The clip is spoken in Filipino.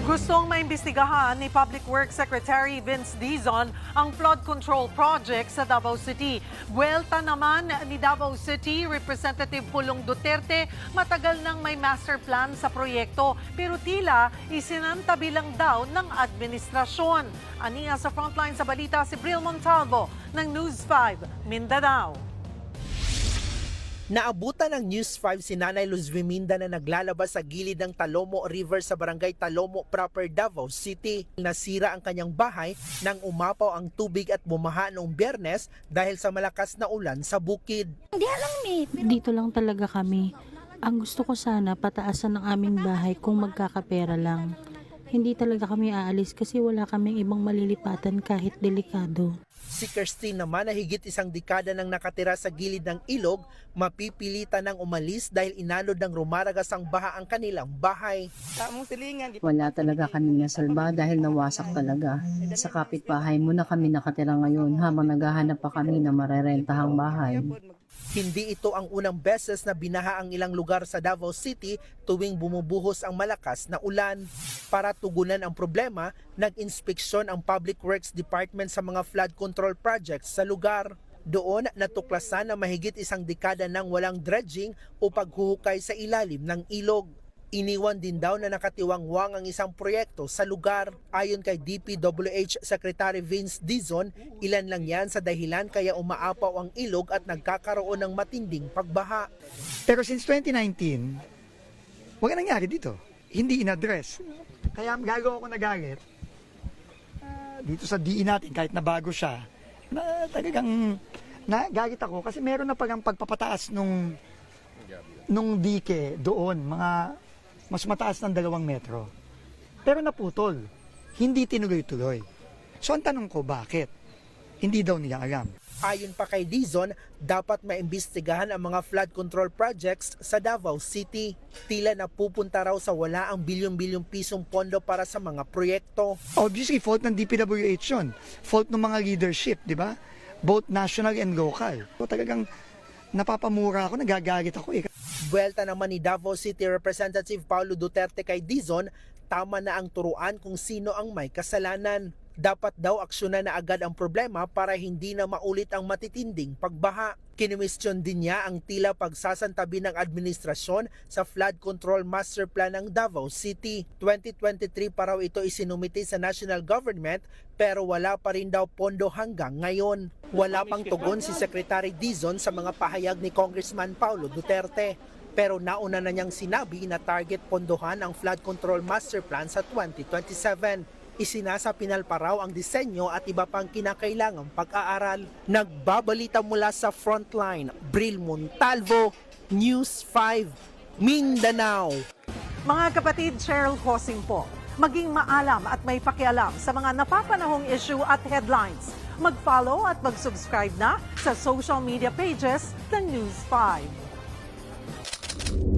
Gustong maimbestigahan ni Public Works Secretary Vince Dizon ang flood control project sa Davao City. Buwelta naman ni Davao City Representative Pulong Duterte, matagal nang may master plan sa proyekto pero tila isinantabi lang daw ng administrasyon. Aniya sa frontline sa balita si Bril Montalvo ng News 5 Mindanao. Naabutan ng News 5 si Nanay Luz Viminda na naglalabas sa gilid ng Talomo River sa barangay Talomo proper, Davao City. Nasira ang kanyang bahay nang umapaw ang tubig at bumaha noong Biyernes dahil sa malakas na ulan sa bukid. Dito lang talaga kami. Ang gusto ko sana pataasan ng aming bahay kung magkakapera lang. Hindi talaga kami aalis kasi wala kaming ibang malilipatan kahit delikado. Si Christine naman na higit isang dekada nang nakatira sa gilid ng ilog, mapipilitan ng umalis dahil inalod ng rumaragas ang baha ang kanilang bahay. Wala talaga kami nasalba dahil nawasak talaga. Sa kapitbahay mo na kami nakatira ngayon habang naghahanap pa kami na marerentahang bahay. Hindi ito ang unang beses na binaha ang ilang lugar sa Davao City tuwing bumubuhos ang malakas na ulan. Para tugunan ang problema, nag-inspeksyon ang Public Works Department sa mga flood control projects sa lugar. Doon natuklasan na mahigit isang dekada nang walang dredging o paghuhukay sa ilalim ng ilog. Iniwan din daw na nakatiwangwang ang isang proyekto sa lugar. Ayon kay DPWH Secretary Vince Dizon, ilan lang yan sa dahilan kaya umaapaw ang ilog at nagkakaroon ng matinding pagbaha. Pero since 2019, wala nangyari dito. Hindi in-address. Kaya gagawa ako nagalit dito sa DE natin kahit na bago siya. Na talagang nagalit ako kasi meron na pagang pagpapataas nung dike doon, mga mas mataas ng 2 metro. Pero naputol. Hindi tinuloy-tuloy. So ang tanong ko, bakit? Hindi daw nila alam. Ayon pa kay Dizon, dapat maimbestigahan ang mga flood control projects sa Davao City. Tila napupunta raw sa wala ang bilyon-bilyong pisong pondo para sa mga proyekto. Obviously, fault ng DPWH yun. Fault ng mga leadership, di ba? Both national and local. So talagang napapamura ako, nagagalit ako eh. Buwelta naman ni Davao City Representative Paulo Duterte kay Dizon, tama na ang turuan kung sino ang may kasalanan. Dapat daw aksyonan na agad ang problema para hindi na maulit ang matitinding pagbaha. Kinwestiyon din niya ang tila pagsasantabi ng administrasyon sa flood control master plan ng Davao City. 2023 pa raw ito isinumiti sa national government pero wala pa rin daw pondo hanggang ngayon. Wala pang tugon si Secretary Dizon sa mga pahayag ni Congressman Paulo Duterte. Pero nauna na niyang sinabi na target pondohan ang flood control master plan sa 2027. Isinasapinal pa raw ang disenyo at iba pang kinakailangang pag-aaral. Nagbabalita mula sa Frontline, Bril Montalvo, News 5, Mindanao. Mga kapatid, Cheryl Hosing po. Maging maalam at may pakialam sa mga napapanahong issue at headlines. Mag-follow at mag-subscribe na sa social media pages ng News 5.